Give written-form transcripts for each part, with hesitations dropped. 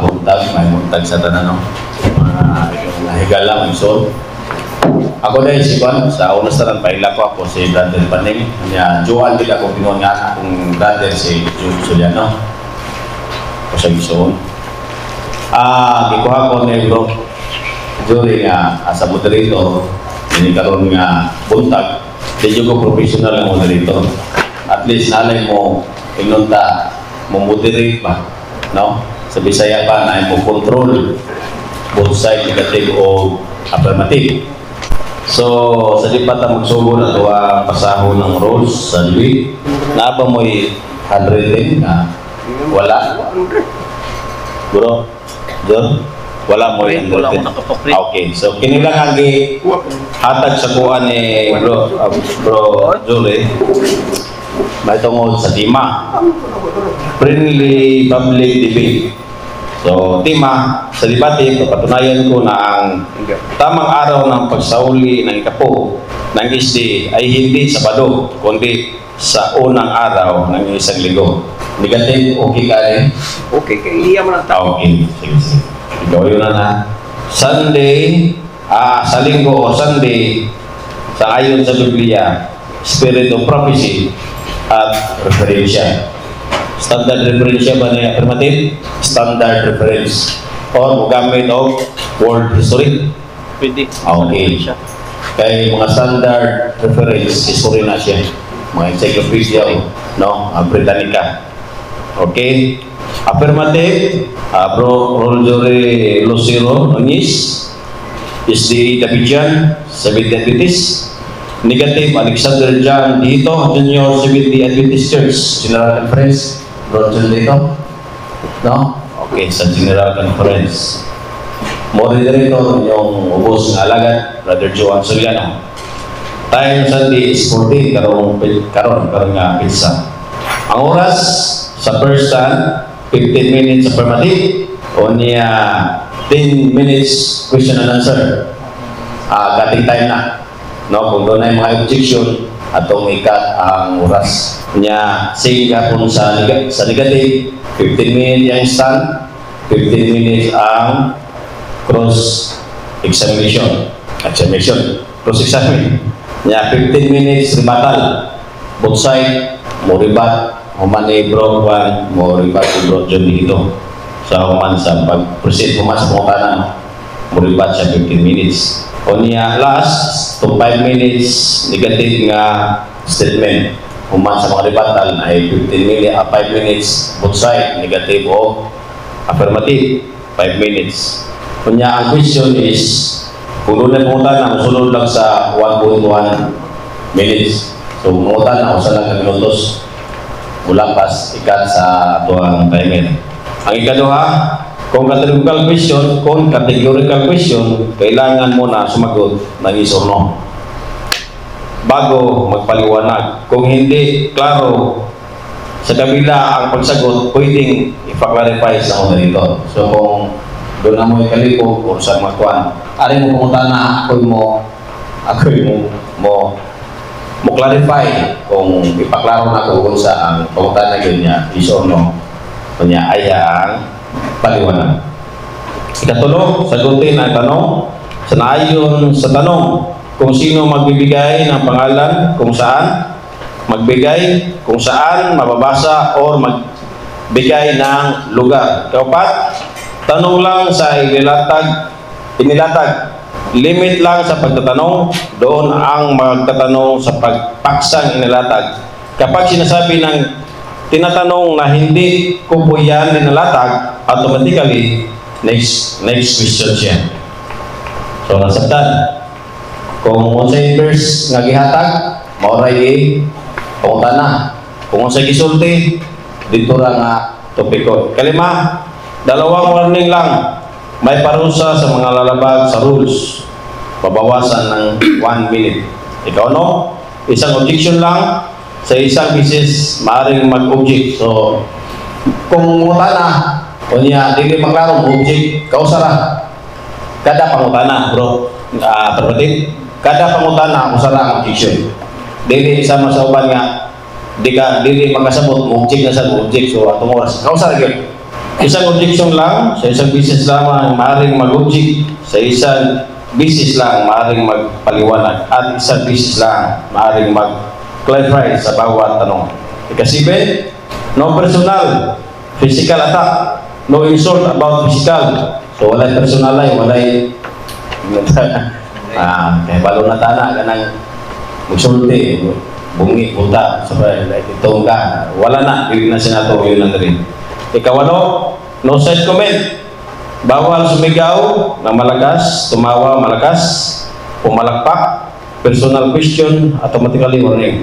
buntag, may buntag sa tanan, no? Higala, may sol. Ako dahil si Juan, sa unas tanan, paila ko ako si brother Paning. Joan din ako pinuha nga akong brother si Juliano. O sa Gison. Gikuha ko na bro, jury nga sa moderator, karon nga buntag, di ko professional nga moderator. At least nalay mo, inunta, mo moderate ba, no? Sa Bisaya pa na mo control both side, negative o affirmative. So, sa di pa ta magsugo na ito pasaho ng rules sa debate. Naaba mo'y handwritten na wala. Bro, John? Wala mo yung handwritten. Okay, so kinilang ang hatag sa kuha ni Bro Julie. May tungod sa TIMA. Friendly Public Debate. So, TIMA, sa debate, papatunayan ko na ang tamang araw ng pagsauli ng ikapo ng ISD ay hindi Sabado, kundi sa unang araw ng isang linggo. Negative, okay ka rin? Okay, hindi mo lang tao. Okay, sige. Ikaw yun na. Sunday, sa linggo o Sunday, sa ayon sa Biblia, Spirit of Prophecy at referensya. Standard reference ba na affirmative? Standard reference. Or gamit of world history? Pwede. Okay. Kaya mga standard reference, history na siya. Mga encyclopedia, no? Britannica. Okay. Affirmative, Bro Roljore Lucero Nunez, SD Davidian, 70 Adventist. Negative, Alexander John Dito, Junior, 70 Adventist Church, General Conference. Bro John Dito? No? Okay, sa General Conference. Moderator, yung ubos ng alagad, Brother Joan Soliano. Time Sunday is 14, karon nga pizza. Ang oras, sa first stand, 15 minutes affirmative, o niya 10 minutes question and answer. Cutting time na. No, kung doon ay mga objection, atong ikat ang oras. Niya, sige ka kung sa negative, 15 minutes yung stand, 15 minutes ang cross-examination. Cross-examine. Niya, 15 minutes rebuttal. Both side, mo rebat, human ni Bro Juan, mo rebat si Bro John dito. Sa human sa pag-proceed human sa pangutanan, mo rebat siya 15 minutes. O niya, last, to 5 minutes negative nga statement. Human sa mga rebuttal ay 5 minutes both side, negative o affirmative, 5 minutes. O niya, ang question is, kung doon na pangutanan, sunod lang sa 1.1 minutes. So, pangutanan na, usa lang na minutos. Mula pas ikat sa tuwang timer. Ang ikaduha, kung categorical question, kailangan mo na sumagot ng yes or no bago magpaliwanag. Kung hindi klaro sa kabila ang pagsagot, pwedeng ipaklarify sa moderator. So kung doon na mo ikaliko o sa magkuhan, ari mo pumunta na, ako mo clarify kung ipaklaro na kung sa ang pumunta na yun niya, yes or no, kanya ay ang paliwanag. Ikatulo, sagutin ang tanong. Sanayon sa tanong, kung sino magbibigay ng pangalan, kung saan magbigay, kung saan mababasa, or magbigay ng lugar. Kaupat, tanong lang sa inilatag. Limit lang sa pagtatanong, doon ang magtatanong sa pagpaksang inilatag. Kapag sinasabi ng tinatanong na hindi ko po yan dinalatag, automatically, next question siya. So, nasabtan. Kung unsay verse nga gihatag, mauray pamunta na. Kung unsay gisulti, dito ra nga topiko. Kalima, dalawang warning lang. May parusa sa mga lalabag sa rules. Babawasan ng 1 minute. Ikaw no? Isang objection lang. Sa isang bisis, maaaring mag-object. So, kung mutana, o niya, hindi maklaro, object, kausara. Kada pangutana, bro. Permatit. Kada pangutana, kausara ang objection. Dili sama sa uban nga, dili magkasabot, object na sa object. So, atong oras. Kausara yun. Isang objection lang, sa isang business lamang maaaring mag-object, sa isang business lang maaaring magpaliwanag, at isang business lang maaaring mag-clarify sa bawat tanong. Ikasiben, no personal, physical attack, no insult about physical. So walay personal ay, walay kaya balo na tana ka ng magsulti, bungi, puta, sabay, like itong ka, wala na, hindi na sinato, yun na rin. Ikawalo, no side comment. Bawal sumigaw na malakas, tumawa malakas, pumalakpak, personal question, automatically warning.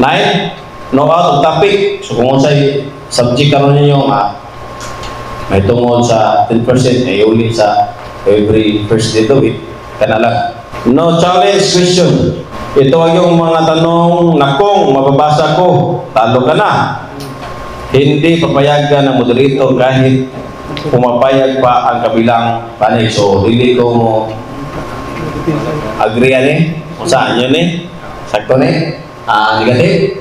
9, no out of topic. So kung sa'y subject karon ninyo, may tungod sa 10%, ay uli sa every first day of it. Kana lang. No challenge question. Ito ay yung mga tanong na kung mababasa ko, talo ka na. Hindi papayagan ng moderator kahit pumapayag pa ang kabilang panig. So, hindi ko mo agree yan eh. Kung saan yun eh. Sakto eh. Negative.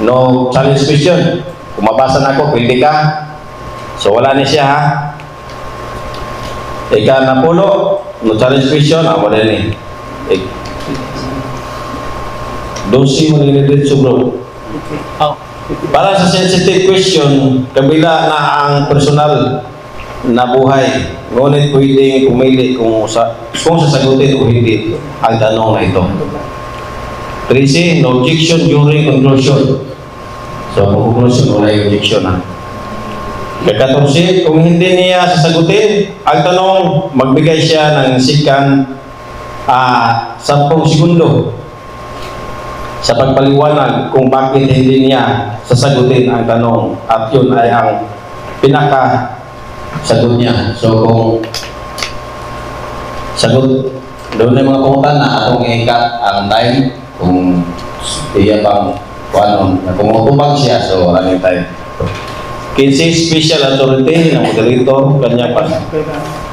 No challenge question. Kung mabasa na ako, pwede ka. So, wala na siya ha. Ika na pulo. No challenge question. Wala na eh. Dosi mo nililitso bro. Para sa sensitive question, kabila na ang personal na buhay, ngunit pwedeng pumili kung sasagutin o hindi ang tanong na ito. 13, no objection during conclusion. So, kung conclusion, wala yung objection ha. 14, kung hindi niya sasagutin ang tanong, magbigay siya ng second 10 segundo sa pagpaliwanag kung bakit hindi niya sasagutin ang tanong, at yun ay ang pinaka sagot niya. So kung sagot, doon ay mga punta na atong i-cut ang time kung iya bang kung matubag siya, so running time. 15, special authority ng moderator,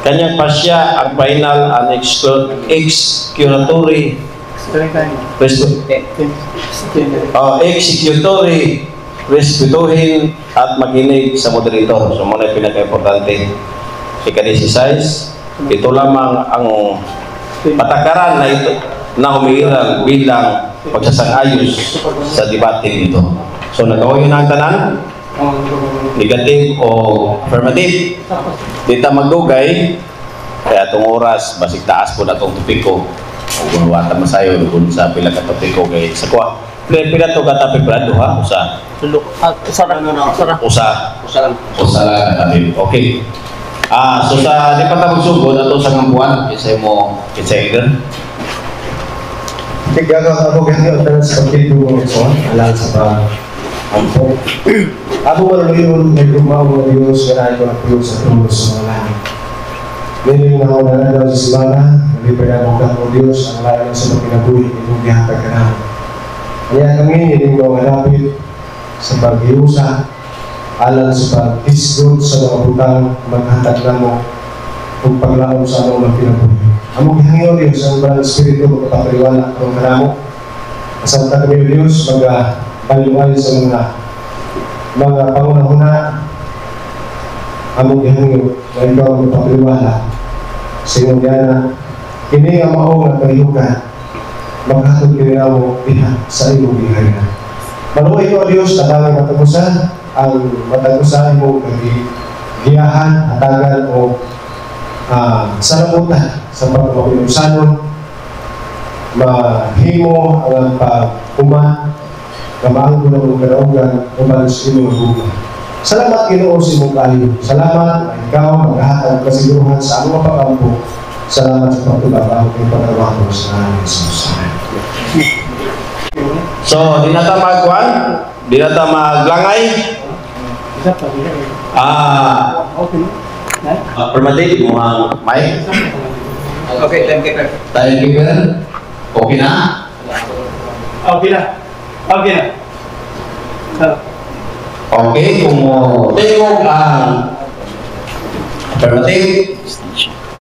kanya pa siya ang final and executory executory, respetuhin at makinig sa moderator. So muna yung pinaka-importante. Ika-16, ito lamang ang patakaran na ito na umiiral bilang pagsasang-ayos sa debate nito. So nagawa yun ang tanan, negative o affirmative. Dita magdugay, kaya itong oras, basig taas po na itong tupiko. Kung wata masayo kung sa pila ka topiko kay sa kuha. Pila to ka topic brado ha? Usa. Usa lang katabi. Okay. So sa di pa ta magsugod ato sa ngampuan kisay mo kisay Tigaga ako ganyan ang sa pagkikinig mo so alam sa pa ampo. Ako maluyon may gumawa ng Diyos na ko na Diyos sa tulos ng langit. Meaning na ako na daw sa simana, nalipay na mong ng Diyos, ang layo sa mga kinabuhi, itong gihatag ka na. Kaya kami, hindi mo malapit sa pag-iusa, alam sa pag-isgot sa mga butang, maghatag na mo, kung paglaom sa mga kinabuhi. Among hangyo Diyos, ang Banal Espiritu, magpapaliwala ang kanamo. Kasanta kami Diyos, mag-baliway sa mga pangunahuna, among hangyo, na ikaw ang magpapaliwala. Sinungyana, kini ang maong at kahiugan, maghatod kini mo piha sa iyong bihay na. Manuhay ko, Diyos, na daming matagusan, ang matagusan mo giyahan, hatagan o saramutan sa pagpapalusanon, mahimo ang pagkuman, kamaang ko na mong karaugan, umalis iyong buhay. Salamat Ginoo sa imong kayo. Salamat na ikaw maghahatag kasiguruhan sa among pagkampo. Salamat sa pagtulak ang iyong pagtrabaho sa namin Jesus. So, di na ta magkuhan, di na ta maglangay. Affirmative mo ang mic. Okay, timekeeper. Timekeeper. Okay na? Okay na. Okay na. Okay, kung tingog ang affirmative,